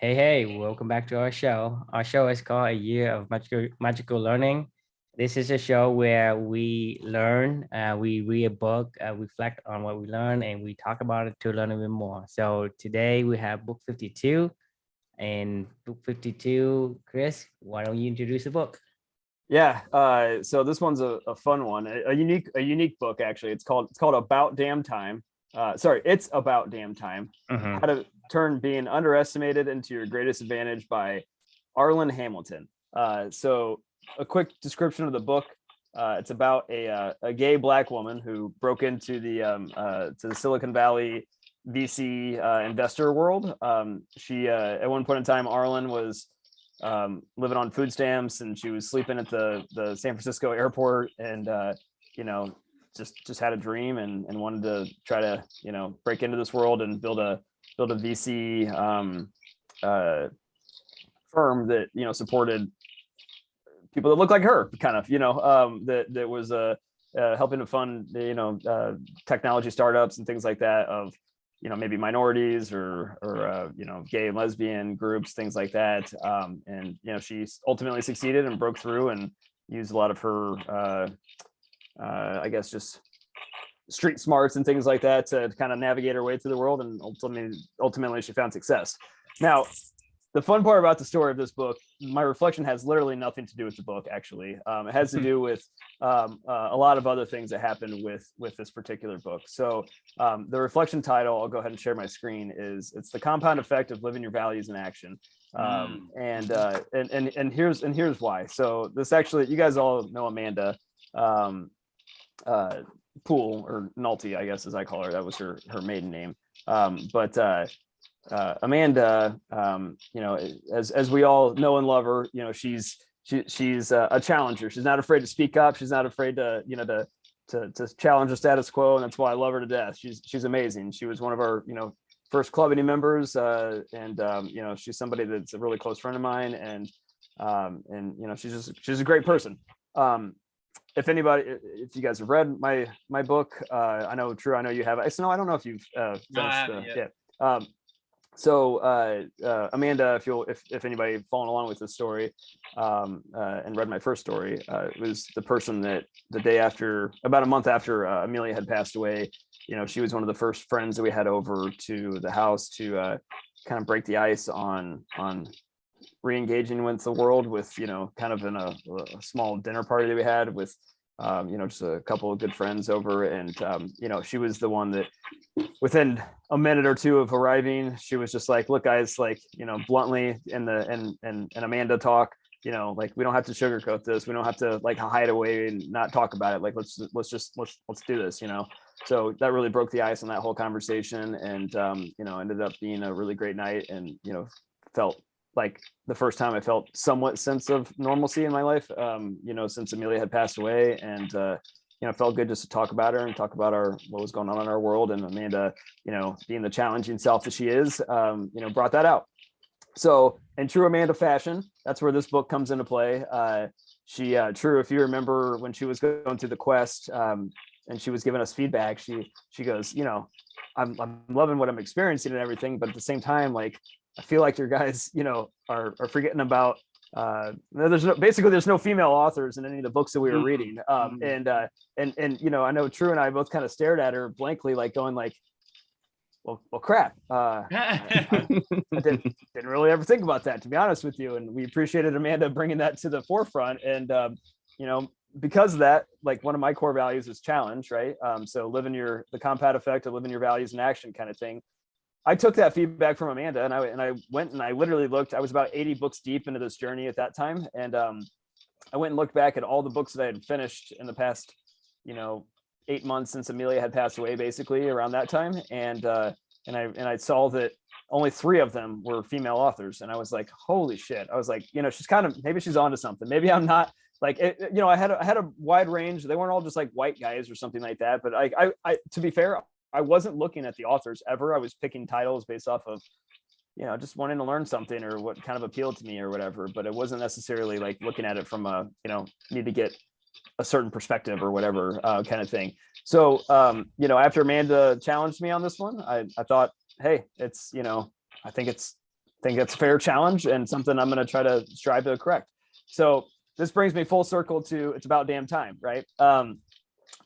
Hey, welcome back to our show. Our show is called A Year of Magical Learning. This is a show where we learn, we read a book, reflect on what we learn, and we talk about it to learn a bit more. So today we have book 52, and book 52, Chris, why don't you introduce the book? Yeah, so this one's a fun one, a unique book actually. It's called About Damn Time. It's About Damn Time. Mhm. How to Turn Being Underestimated into Your Greatest Advantage by Arlan Hamilton. So a quick description of the book. It's about a gay black woman who broke into the Silicon Valley VC investor world. She at one point in time, Arlan was living on food stamps, and she was sleeping at the San Francisco airport, and you know just had a dream and wanted to try to break into this world and build a VC firm that supported people that look like her, kind of that was helping to fund technology startups and things like that of maybe minorities or gay and lesbian groups, things like that. And she ultimately succeeded and broke through and used a lot of her I guess just street smarts and things like that to kind of navigate her way through the world, and ultimately she found success. Now, the fun part about the story of this book, my reflection has literally nothing to do with the book. Actually, it has to do with a lot of other things that happened with this particular book. So the reflection title, I'll go ahead and share my screen, is it's the compound effect of living your values in action. And here's why. So this actually, you guys all know Amanda Poole, or Nulty, I guess, as I call her. That was her maiden name. But Amanda, as we all know and love her, she's a challenger. She's not afraid to speak up. She's not afraid to challenge the status quo, and that's why I love her to death. She's amazing. She was one of our first clubbing members, and she's somebody that's a really close friend of mine, and she's a great person. If you guys have read my book, I know, True, I know you have. I don't know if you've finished. Amanda, if anybody following along with this story and read my first story, it was the person that the day after, about a month after Amelia had passed away, she was one of the first friends that we had over to the house to kind of break the ice on re-engaging with the world, with kind of in a small dinner party that we had with just a couple of good friends over. And she was the one that within a minute or two of arriving, she was just like, look guys, like bluntly, in the and Amanda talk, like, we don't have to sugarcoat this, we don't have to like hide away and not talk about it, like let's do this. So that really broke the ice on that whole conversation, and ended up being a really great night, and felt like the first time I felt somewhat sense of normalcy in my life, since Amelia had passed away. And it felt good just to talk about her and talk about what was going on in our world. And Amanda, being the challenging self that she is, brought that out. So in true Amanda fashion, that's where this book comes into play. True, if you remember when she was going through the quest, and she was giving us feedback, she goes, I'm loving what I'm experiencing and everything, but at the same time, like, I feel like your guys, are forgetting about there's no female authors in any of the books that we were reading. And I know True and I both kind of stared at her blankly, like going like, well crap. I didn't really ever think about that, to be honest with you. And we appreciated Amanda bringing that to the forefront. And because of that, like, one of my core values is challenge, right? So the compound effect of living your values in action, kind of thing. I took that feedback from Amanda, and I went and I literally looked. I was about 80 books deep into this journey at that time, and I went and looked back at all the books that I had finished in the past, 8 months since Amelia had passed away, basically around that time, and I saw that only 3 of them were female authors, and I was like, holy shit! I was like, she's kind of, maybe she's onto something. Maybe I'm not. Like, I had a wide range. They weren't all just like white guys or something like that. But I to be fair, I wasn't looking at the authors ever. I was picking titles based off of, just wanting to learn something or what kind of appealed to me or whatever. But it wasn't necessarily like looking at it from a, need to get a certain perspective or whatever kind of thing. So, after Amanda challenged me on this one, I thought, hey, it's, I think it's think that's a fair challenge and something I'm going to try to strive to correct. So this brings me full circle to It's About Damn Time, right?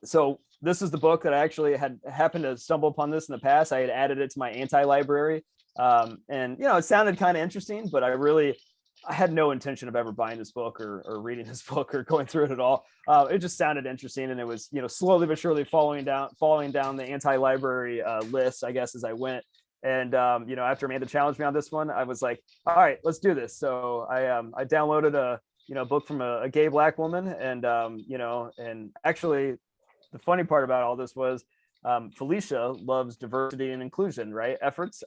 So this is the book that I actually had happened to stumble upon this in the past. I had added it to my anti-library. And, you know, it sounded kind of interesting, but I had no intention of ever buying this book or reading this book or going through it at all. It just sounded interesting. And it was, you know, slowly but surely falling down the anti-library list, I guess, as I went. And, you know, after Amanda challenged me on this one, I was like, all right, let's do this. So I downloaded a book from a gay Black woman. And, you know, and actually the funny part about all this was Felicia loves diversity and inclusion, right? Efforts.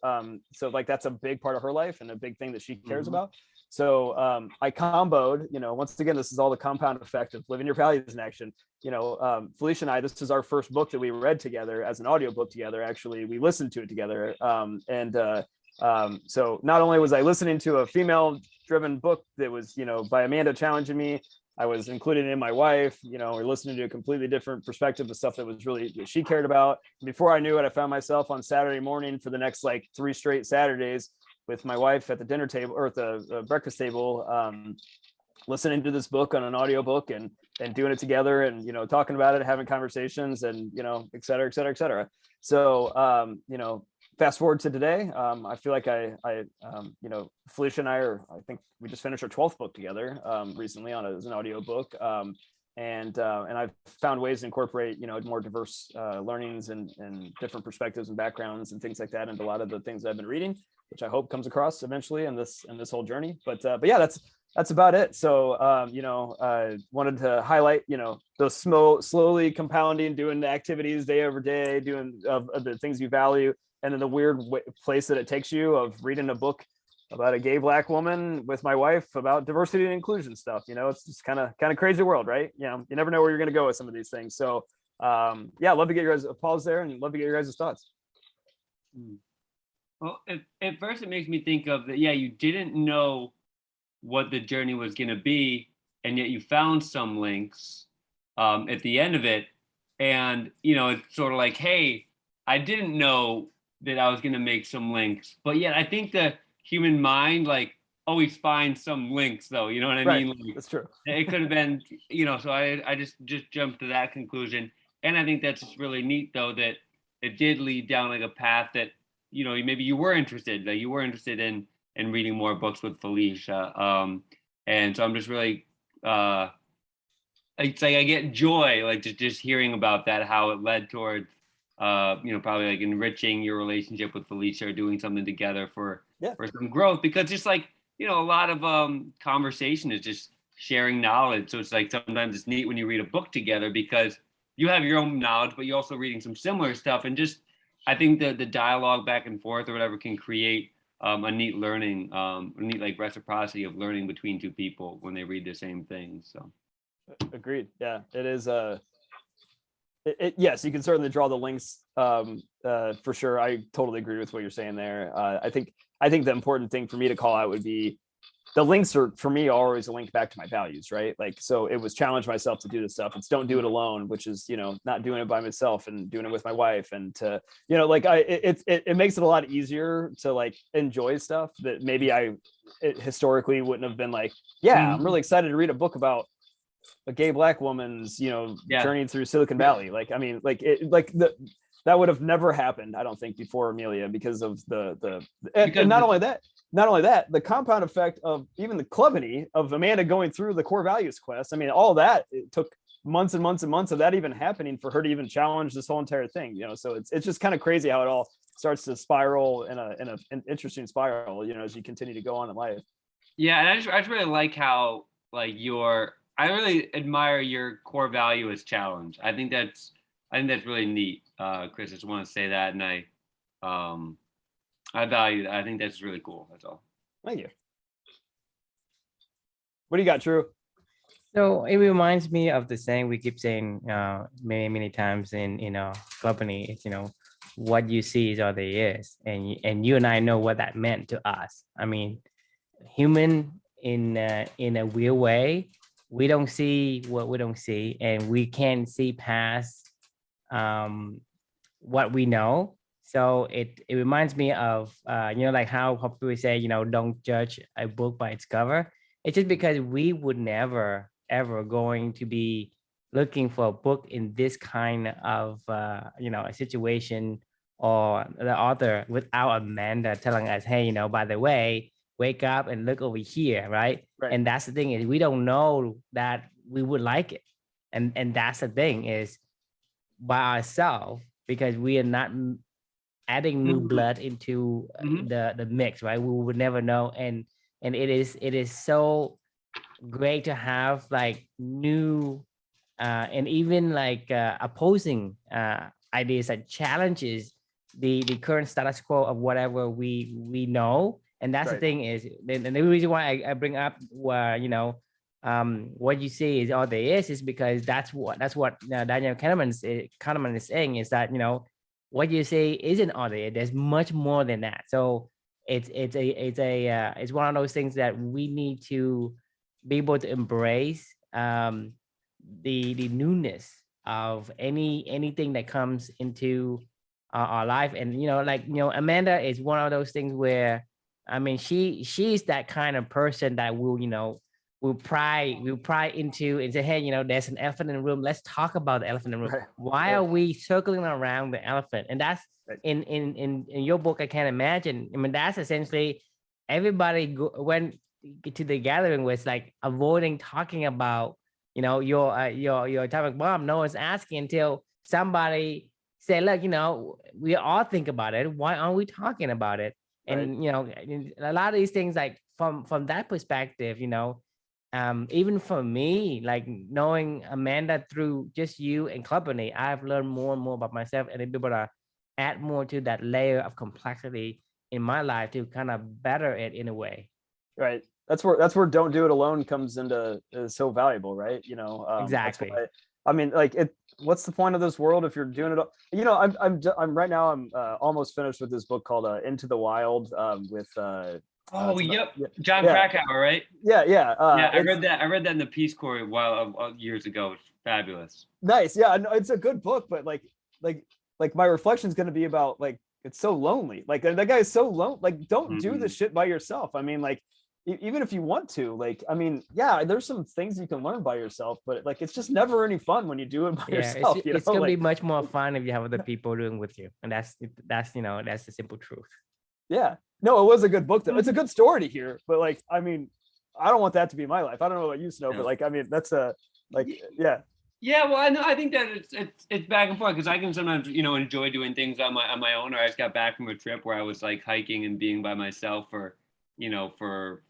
So like that's a big part of her life and a big thing that she cares about. So I comboed, you know, once again, this is all the compound effect of living your values in action. You know, Felicia and I, this is our first book that we read together as an audiobook together. Actually, we listened to it together. So not only was I listening to a female driven book that was, you know, by Amanda challenging me, I was including in my wife, you know, we're listening to a completely different perspective of stuff that was really, that she cared about. Before I knew it, I found myself on Saturday morning for the next like 3 straight Saturdays with my wife at the dinner table or at the breakfast table, listening to this book on an audiobook and doing it together and, you know, talking about it, having conversations and, you know, et cetera, et cetera, et cetera. So, you know, fast forward to today, I feel like you know, Felicia and I think we just finished our 12th book together recently as an audio book. And I've found ways to incorporate, you know, more diverse learnings and different perspectives and backgrounds and things like that into a lot of the things I've been reading, which I hope comes across eventually in this whole journey. But yeah, that's about it. So, you know, wanted to highlight, you know, those slowly compounding, doing the activities day over day, doing the things you value, and then the weird place that it takes you of reading a book about a gay Black woman with my wife about diversity and inclusion stuff. You know, it's just kind of crazy world, right? You know, you never know where you're going to go with some of these things. So yeah, I'd love to get your guys' pause there and love to get your guys' thoughts. Well, at first it makes me think of that. Yeah, you didn't know what the journey was going to be, and yet you found some links at the end of it. And, you know, it's sort of like, hey, I didn't know that I was going to make some links, but yet I think the human mind like always finds some links though, you know what I mean? Like, that's true. It could have been, you know, so I just jumped to that conclusion. And I think that's just really neat though, that it did lead down like a path that, you know, maybe you were interested, like you were interested in reading more books with Felicia. And so I'm just really, it's like I get joy, like just hearing about that, how it led towards, you know, probably like enriching your relationship with Felicia or doing something together for some growth, because just like, you know, a lot of conversation is just sharing knowledge. So it's like sometimes it's neat when you read a book together because you have your own knowledge, but you're also reading some similar stuff. And just, I think the dialogue back and forth or whatever can create a neat learning, a neat like reciprocity of learning between two people when they read the same thing. So agreed. Yeah, it is yes, you can certainly draw the links for sure. I totally agree with what you're saying there. I think the important thing for me to call out would be the links are, for me, always a link back to my values, right? Like, so it was challenge myself to do this stuff. It's don't do it alone, which is, you know, not doing it by myself and doing it with my wife. And to, you know, like it makes it a lot easier to like enjoy stuff that maybe historically wouldn't have been like, yeah, I'm really excited to read a book about a gay Black woman's, you know, journey through Silicon Valley. Like, I mean, that would have never happened, I don't think, before Amelia, because of and not only that, the compound effect of even the Clubany of Amanda going through the core values quest. I mean, all that, it took months and months and months of that even happening for her to even challenge this whole entire thing, you know. So it's just kind of crazy how it all starts to spiral in an interesting spiral, you know, as you continue to go on in life. Yeah, and I just really like how like I really admire your core value as challenge. I think that's really neat, Chris. I just want to say that, and I value that. I think that's really cool. That's all. Thank you. What do you got, Drew? So it reminds me of the saying we keep saying many times in company. It's, you know, what you see is all there is, and you and I know what that meant to us. I mean, human in a weird way, we don't see what we don't see, and we can't see past what we know. So it reminds me of like how people say, don't judge a book by its cover. It's just because we would never ever going to be looking for a book in this kind of a situation, or the author without Amanda telling us, hey, by the way, wake up and look over here, right? Right. And that's the thing, is we don't know that we would like it. And that's the thing, is by ourselves, because we are not adding new blood into the mix, right? We would never know. And it is so great to have like new and even like opposing ideas that challenges the current status quo of whatever we know. And that's the Right. thing, is and the reason why I bring up what you see is all there is because that's what Daniel Kahneman is saying, is that what you say isn't all there. There's much more than that. So it's one of those things that we need to be able to embrace the newness of anything that comes into our life. And Amanda is one of those things where, I mean, she's that kind of person that will pry into and say, hey, there's an elephant in the room, let's talk about the elephant in the room. Right. Why are we circling around the elephant? And that's Right. in your book, I can't imagine. I mean, that's essentially everybody went to the gathering was like avoiding talking about your atomic bomb. No one's asking until somebody say, look, we all think about it, why aren't we talking about it? And a lot of these things, like from that perspective, even for me, like knowing Amanda through just you and company, I've learned more and more about myself, and be able to add more to that layer of complexity in my life to kind of better it in a way. Right. That's where don't do it alone comes into is so valuable, right? Exactly. That's why, I mean, like what's the point of this world if you're doing it? I'm right now, I'm almost finished with this book called Into the Wild, with Yep. yeah, John yeah. Krakauer, right? Yeah. Yeah, I read that in the Peace Corps a while years ago. It's fabulous. Nice. Yeah, no, it's a good book, but like my reflection is going to be about like it's so lonely. Like that guy is so lonely. Like don't do this shit by yourself. I mean, like even if you want to, like, I mean, yeah, there's some things you can learn by yourself, but like it's just never any fun when you do it by yourself. It's gonna be much more fun if you have other people doing with you, and that's the simple truth. Yeah. No, it was a good book though. It's a good story to hear, but like, I mean, I don't want that to be my life. I don't know about you, Snow, but like, I mean, that's yeah. Yeah, well, I think that it's back and forth, because I can sometimes enjoy doing things on my own. Or I just got back from a trip where I was like hiking and being by myself for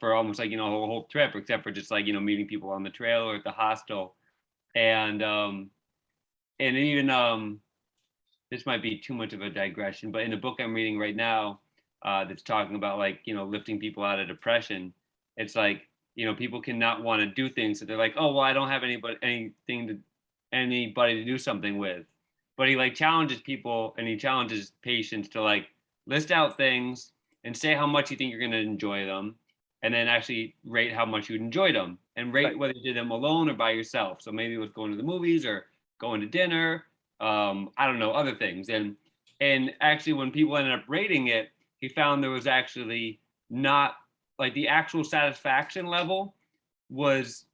almost like a whole trip, except for just like meeting people on the trail or at the hostel, and even this might be too much of a digression, but in the book I'm reading right now, that's talking about like lifting people out of depression, it's like people cannot want to do things, so they're like, oh well, I don't have anybody to do something with. But he like challenges people, and he challenges patients to like list out things and say how much you think you're going to enjoy them, and then actually rate how much you enjoyed them, and rate whether you did them alone or by yourself. So maybe it was going to the movies or going to dinner, I don't know, other things. And actually when people ended up rating it, he found there was actually not like the actual satisfaction level was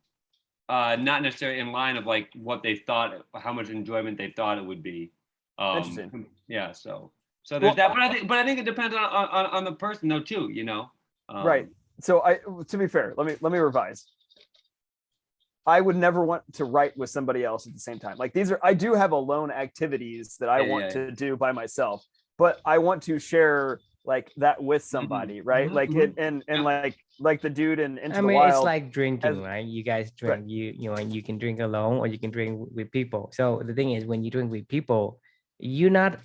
not necessarily in line of like what they thought, how much enjoyment they thought it would be. Interesting. Yeah, so there's that, but I think it depends on the person though too, right. So to be fair, let me revise. I would never want to write with somebody else at the same time. Like I do have alone activities that I want to do by myself, but I want to share like that with somebody, right? Like and like the dude in Into the Wild. It's like drinking, right? You guys drink, right. You can drink alone or you can drink with people. So the thing is, when you drink with people, you're not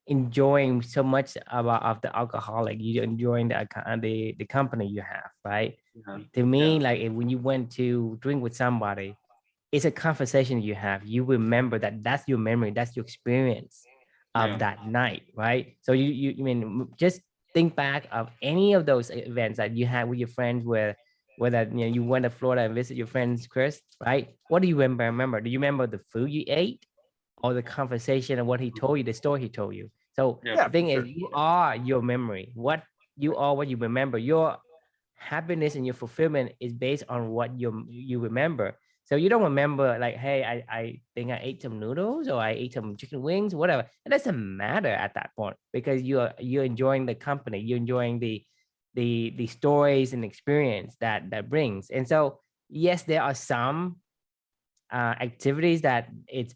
enjoying so much of the alcoholic, you're enjoying the company you have, right? To me, like when you went to drink with somebody, it's a conversation you have. You remember that's your memory, that's your experience of that night, right? So you mean, just think back of any of those events that you had with your friends, whether you went to Florida and visit your friends, Chris, right? What do you remember? Do you remember the food you ate, or the conversation and what he told you, the story he told you? So Yeah, the thing for is, sure. you are your memory. What you are, what you remember. Your happiness and your fulfillment is based on what you remember. So you don't remember like, hey, I think I ate some noodles or I ate some chicken wings, whatever. It doesn't matter at that point because you're enjoying the company, you're enjoying the stories and experience that brings. And so yes, there are some activities that it's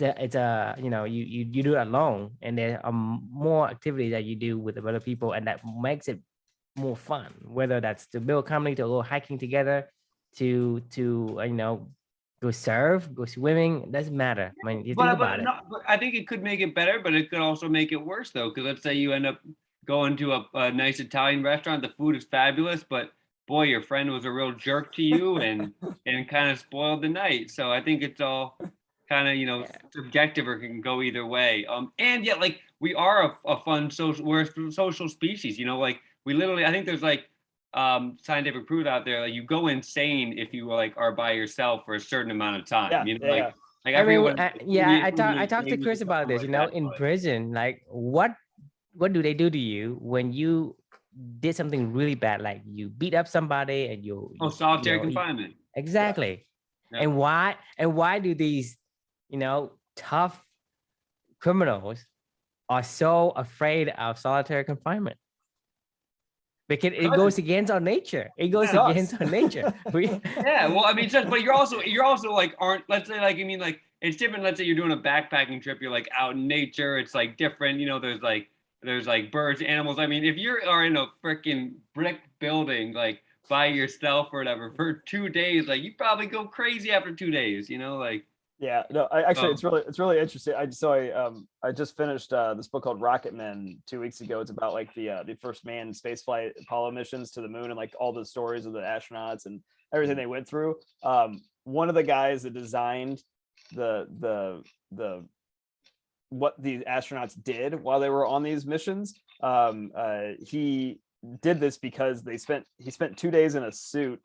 a you do it alone, and there are more activities that you do with other people, and that makes it more fun, whether that's to build company, to go hiking together, to go surf, go swimming. It doesn't matter. I mean, you think about it. No, but I think it could make it better, but it could also make it worse though. Because let's say you end up going to a nice Italian restaurant, the food is fabulous, but boy, your friend was a real jerk to you and kind of spoiled the night. So I think it's all kind of subjective or can go either way. And yet like we are a fun social, we're a social species. Like we literally, I think there's like scientific proof out there, like you go insane if you like are by yourself for a certain amount of time. Like I mean, yeah, I talked to Chris about this. In prison, like what do they do to you when you did something really bad, like you beat up somebody and solitary confinement. Exactly. Yeah. And why do these tough criminals are so afraid of solitary confinement? Because it goes against our nature. It goes against our nature. Yeah, well, I mean, but you're also like let's say like, I mean, like it's different. Let's say you're doing a backpacking trip, you're like out in nature, it's like different, there's like birds, animals. I mean, if you are in a freaking brick building, like by yourself or whatever for 2 days, like you probably go crazy after 2 days, like. Yeah, no, it's really interesting. I just finished this book called Rocketman 2 weeks ago. It's about like the first manned spaceflight Apollo missions to the moon and like all the stories of the astronauts and everything they went through. One of the guys that designed the what the astronauts did while they were on these missions, he did this because he spent 2 days in a suit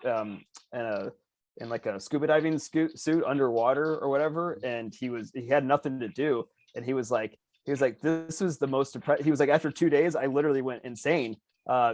in like a scuba diving suit underwater or whatever, and he had nothing to do, and he was like this was the most he was like, after 2 days I literally went insane.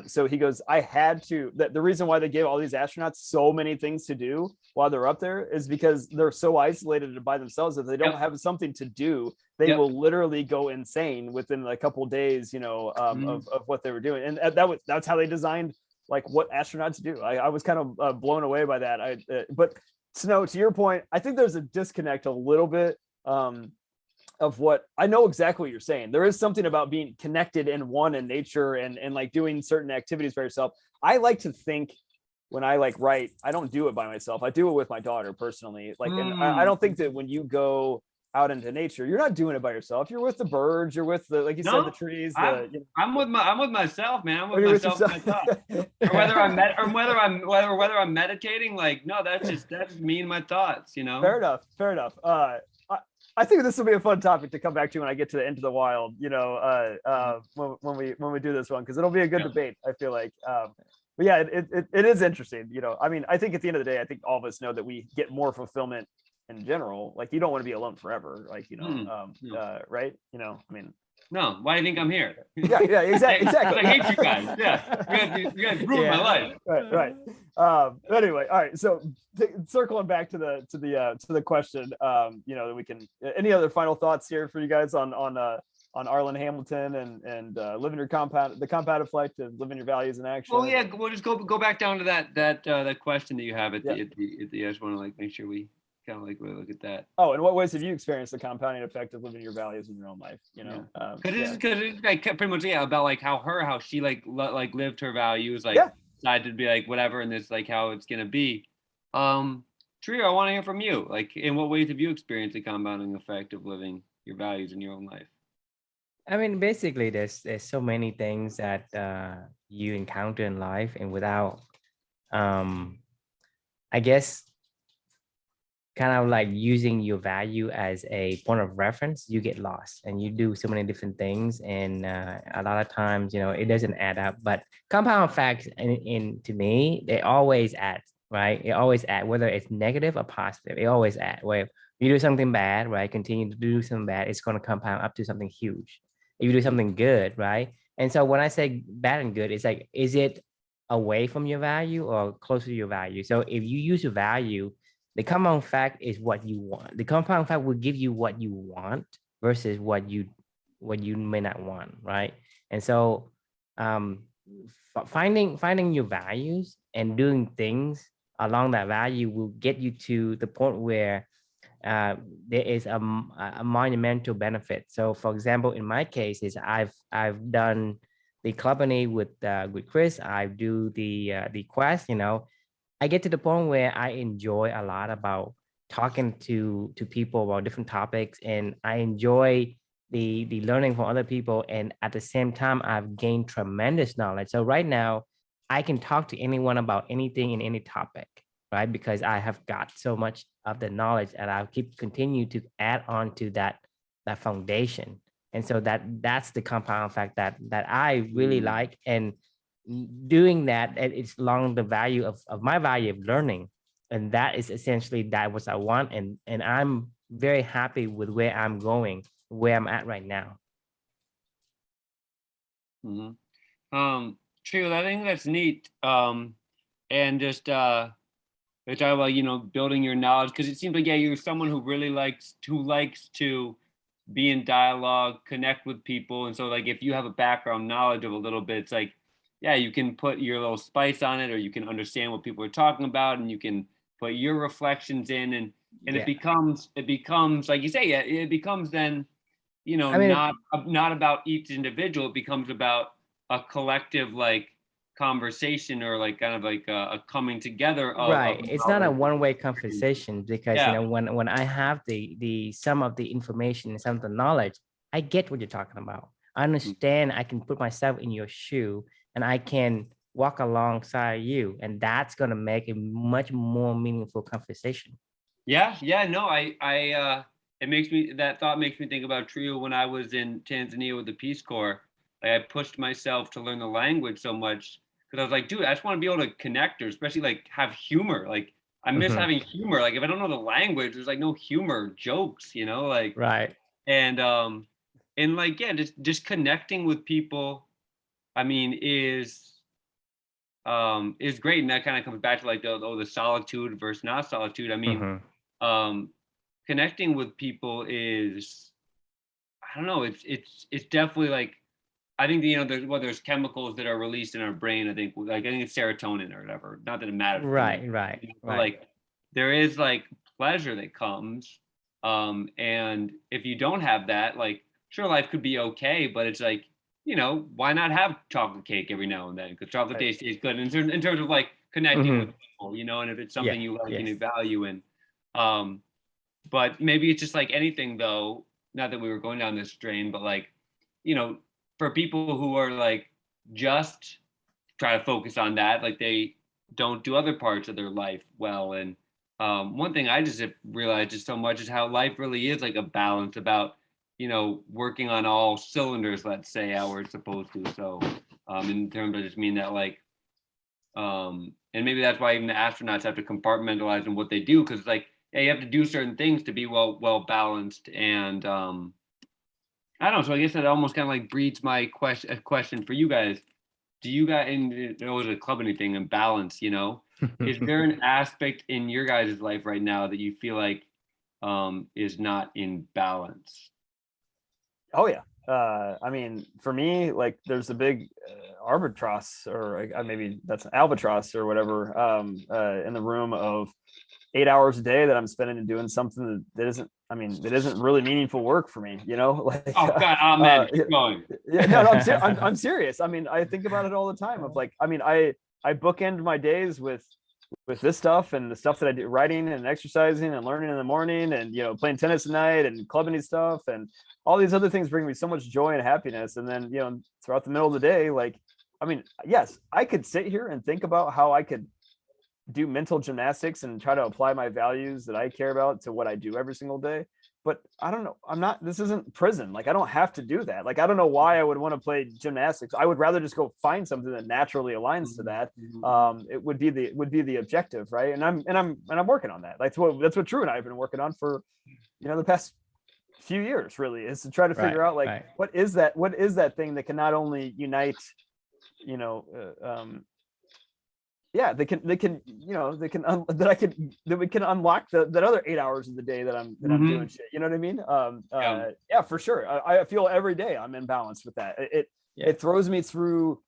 So he goes, I had to, the reason why they gave all these astronauts so many things to do while they're up there is because they're so isolated by themselves. If they don't have something to do, they will literally go insane within a couple of days, of what they were doing. And that's how they designed like what astronauts do. I was kind of blown away by that. But Snow, to your point, I think there's a disconnect a little bit of what I know exactly what you're saying. There is something about being connected in nature and like doing certain activities by yourself. I like to think when I like write, I don't do it by myself. I do it with my daughter personally. Like, and I don't think that when you go out into nature, you're not doing it by yourself. You're with the birds. You're with the, like you said, the trees. I'm with myself, man. I'm with myself. Or whether I'm meditating, like, no, that's just me and my thoughts, Fair enough. I think this will be a fun topic to come back to when I get to Into the Wild, when we do this one, because it'll be a good debate, I feel like. But yeah, it is interesting, I mean, I think at the end of the day, I think all of us know that we get more fulfillment in general. Like, you don't want to be alone forever, like, right? I mean, no, why do you think I'm here? Yeah, exactly. I hate you guys. Yeah, you guys ruined my life. Right. Anyway, all right. So circling back to the question, that we can. Any other final thoughts here for you guys on Arlan Hamilton and living your compound, the compound effect of living your values in action? Well, yeah, we'll just go back down to that question that you have at the I just want to like make sure we kind of like really look at that. Oh, in what ways have you experienced the compounding effect of living your values in your own life? Because it's like pretty much about like how she like lived her values, like decided to be like whatever, and this like how it's gonna be. Trio, I want to hear from you. Like, in what ways have you experienced the compounding effect of living your values in your own life? I mean, basically, there's so many things that you encounter in life, and without, I guess, kind of like using your value as a point of reference, you get lost and you do so many different things, and a lot of times, it doesn't add up. But compound effects, to me, they always add, right? It always add, whether it's negative or positive. It always add. Where you do something bad, right? Continue to do something bad, it's going to compound up to something huge. if you do something good, right? And so when I say bad and good, it's like, is it away from your value or closer to your value? So if you use your value, the compound fact is what you want. The compound fact will give you what you want versus what you may not want, right? And so finding your values and doing things along that value will get you to the point where there is a monumental benefit. So, for example, in my case, is I've done the company with Chris. I do the quest. You know, I get to the point where I enjoy a lot about talking to people about different topics, and I enjoy the learning from other people. And at the same time, I've gained tremendous knowledge. So right now, I can talk to anyone about anything in any topic, right? Because I have got so much of the knowledge, and I'll keep continue to add on to that foundation. And so that's the compound fact that I really like. And doing that, it's along the value of my value of learning. And that is essentially that what I want. And I'm very happy with where I'm going, where I'm at right now. True, I think that's neat. And just we talk about, you know, building your knowledge, because it seems like, yeah, you're someone who really likes to be in dialogue, connect with people. And so like if you have a background knowledge of a little bit, it's like, yeah, you can put your little spice on it, or you can understand what people are talking about, and you can put your reflections in, and Yeah. it becomes like you say, yeah, it becomes then, you know, I mean, not about each individual. It becomes about a collective like conversation, or like kind of like a coming together of right. It's not a like, one-way conversation, because you yeah. know, when I have the some of the information and some of the knowledge, I get what you're talking about. I understand. I can put myself in your shoe, and I can walk alongside you, and that's gonna make a much more meaningful conversation. Yeah, no, it makes me, that thought makes me think about Trio when I was in Tanzania with the Peace Corps. Like I pushed myself to learn the language so much because I was like, dude, I just want to be able to connect, or especially like have humor. Like I miss having humor. Like if I don't know the language, there's like no humor, jokes, you know, like, Right. and like, yeah, just connecting with people, I mean, is great. And that kind of comes back to like the solitude versus not solitude. I mean, connecting with people is, I don't know, it's definitely like, I think you know, there's chemicals that are released in our brain. I think it's serotonin or whatever. Not that it matters. Right. But like there is like pleasure that comes. And if you don't have that, like sure, life could be okay, but it's like, you know, why not have chocolate cake every now and then? Because chocolate tastes good in terms of like connecting with people, you know, and if it's something you like and you value. And but maybe it's just like anything though, not that we were going down this drain, but like, you know, for people who are like just try to focus on that, like they don't do other parts of their life well. And one thing I just have realized just so much is how life really is like a balance about, you know, working on all cylinders, let's say, how we're supposed to. So in terms of just mean that like, and maybe that's why even the astronauts have to compartmentalize in what they do, because like, yeah, you have to do certain things to be well balanced. And I don't know. So I guess that almost kind of like breeds my question for you guys. Do you guys, and it was a clubbing thing and balance, you know, is there an aspect in your guys' life right now that you feel like is not in balance? Oh yeah. I mean, for me, like there's a big albatross, or maybe that's an albatross or whatever, in the room of 8 hours a day that I'm spending doing something that isn't really meaningful work for me, you know? Like, oh God, amen. Keep going. Yeah, no, I'm serious. I mean, I think about it all the time of like, I mean, I bookend my days with this stuff and the stuff that I do, writing and exercising and learning in the morning, and, you know, playing tennis at night and clubbing and stuff. And all these other things bring me so much joy and happiness. And then, you know, throughout the middle of the day, like, I mean, yes, I could sit here and think about how I could do mental gymnastics and try to apply my values that I care about to what I do every single day. But I don't know, this isn't prison. Like, I don't have to do that. Like, I don't know why I would want to play gymnastics. I would rather just go find something that naturally aligns to that. It would be the objective, right? And I'm working on that. That's what Drew and I have been working on for, you know, the past few years, really, is to try to figure out, like, what is that thing that can not only unite, you know, yeah, they can, you know, that we can unlock that other 8 hours of the day that I'm doing shit. You know what I mean? Yeah, for sure. I feel every day I'm in balance with that. It throws me through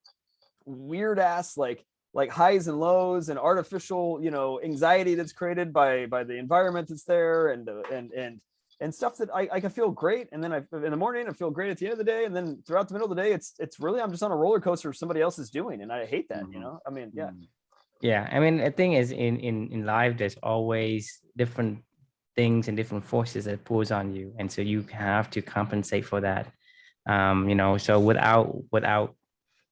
weird ass, like highs and lows and artificial, you know, anxiety that's created by the environment that's there, and stuff that I can feel great, and then in the morning I feel great at the end of the day, and then throughout the middle of the day it's really, I'm just on a roller coaster somebody else is doing, and I hate that. You know, I mean, yeah, I mean, the thing is, in life there's always different things and different forces that pulls on you, and so you have to compensate for that. You know, so without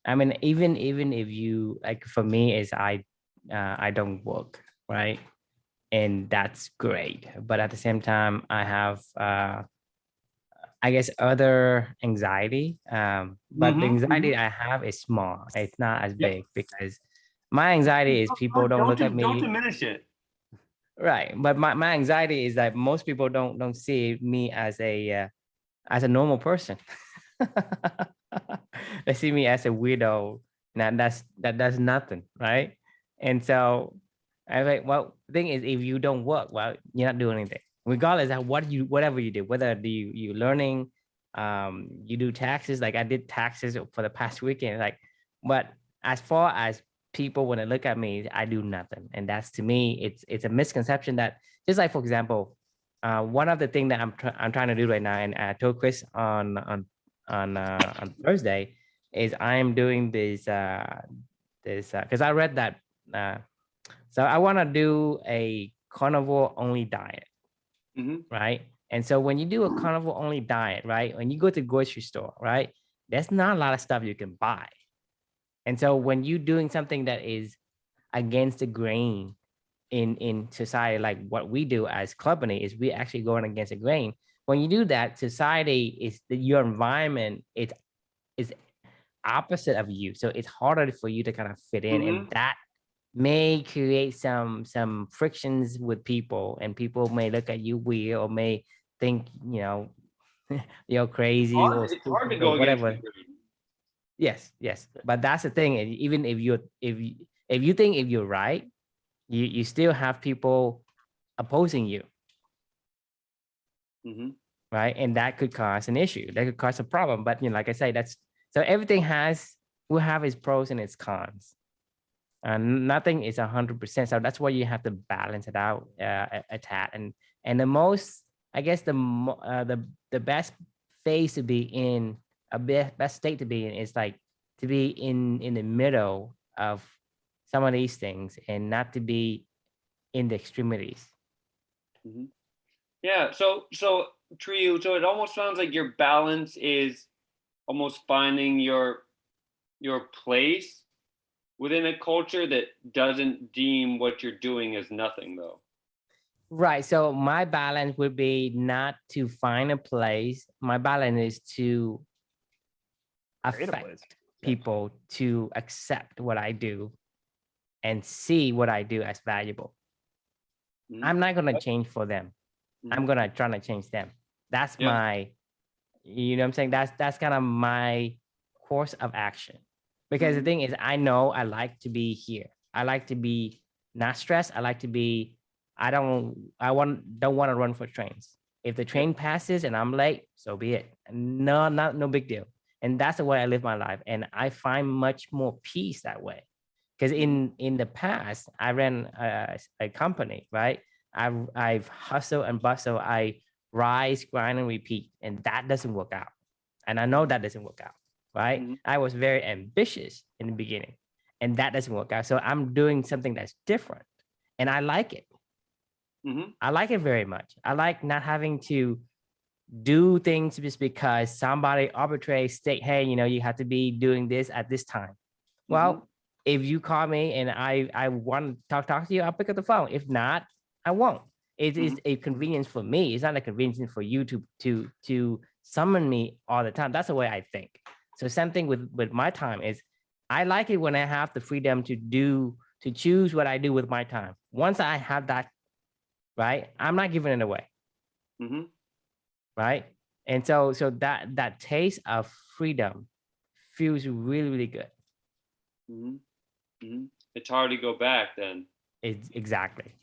I mean, even if you, like, for me is I don't work, right? And that's great, but at the same time I have I guess other anxiety, but the anxiety I have is small, it's not as big, because my anxiety is people don't look at me. Don't diminish it. Right, but my anxiety is that most people don't see me as a normal person. They see me as a weirdo, and that does nothing, right? And so I like, well, the thing is, if you don't work, well, you're not doing anything, regardless of whatever you do, whether you learning, you do taxes, like I did taxes for the past weekend, like, but as far as people, when they look at me, I do nothing, and that's, to me, it's a misconception that, just like, for example, one of the things that I'm trying to do right now, and I told Chris on Thursday, is I'm doing this because I read that, so I want to do a carnivore only diet, right? And so when you do a carnivore only diet, right, when you go to the grocery store, right, there's not a lot of stuff you can buy. And so when you're doing something that is against the grain in society, like what we do as company, is we actually going against the grain. When you do that, society is your environment, is opposite of you, so it's harder for you to kind of fit in, and that may create some frictions with people, and people may look at you weird, or may think, you know, you're crazy, or it's hard to go whatever. Yes, but that's the thing. And even if you think if you're right, you still have people opposing you, right? And that could cause an issue, that could cause a problem. But, you know, like I say, that's, so everything will have its pros and its cons, and nothing is 100%. So that's why you have to balance it out a tad. And the most, I guess, the best phase to be in, best state to be in, is like to be in the middle of some of these things, and not to be in the extremities. Yeah, so Trio, so it almost sounds like your balance is almost finding your place within a culture that doesn't deem what you're doing as nothing, though. Right. So my balance would be not to find a place. My balance is to affect people to accept what I do and see what I do as valuable. I'm not going to change for them. I'm going to try to change them. That's my, you know what I'm saying? That's kind of my course of action. Because the thing is, I know I like to be here. I like to be not stressed. I like to be, don't want to run for trains. If the train passes and I'm late, so be it. No big deal. And that's the way I live my life. And I find much more peace that way. Because in the past, I ran a company, right? I've hustled and bustled. I rise, grind, and repeat. And that doesn't work out. And I know that doesn't work out. Right? I was very ambitious in the beginning, and that doesn't work out. So I'm doing something that's different, and I like it. I like it very much. I like not having to do things just because somebody arbitrarily state, hey, you know, you have to be doing this at this time. Well, if you call me and I want to talk to you, I'll pick up the phone. If not, I won't. It is a convenience for me. It's not a convenience for you to summon me all the time. That's the way I think. So same thing with my time is, I like it when I have the freedom to choose what I do with my time. Once I have that, right, I'm not giving it away. right? And so that taste of freedom feels really, really good. It's hard to go back then. It's exactly,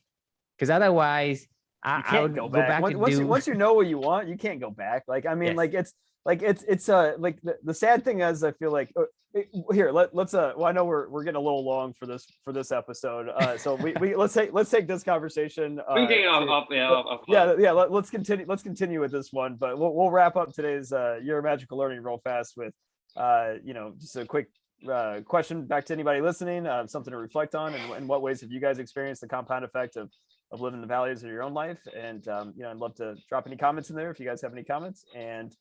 because otherwise I would go back to once you know what you want, you can't go back. Like, I mean, Yes. it's like the sad thing is, I feel like here, let's well, I know we're getting a little long for this episode. So we let's take this conversation. We can take it off. Let's continue with this one, but we'll wrap up today's Year of Magical Learning real fast with just a quick question back to anybody listening, something to reflect on, and in what ways have you guys experienced the compound effect of living the values of your own life? And I'd love to drop any comments in there if you guys have any comments. And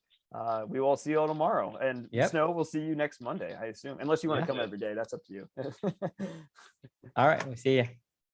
we will see you all tomorrow. And Snow, we'll see you next Monday, I assume, unless you want to come every day. That's up to you. All right, we'll see you.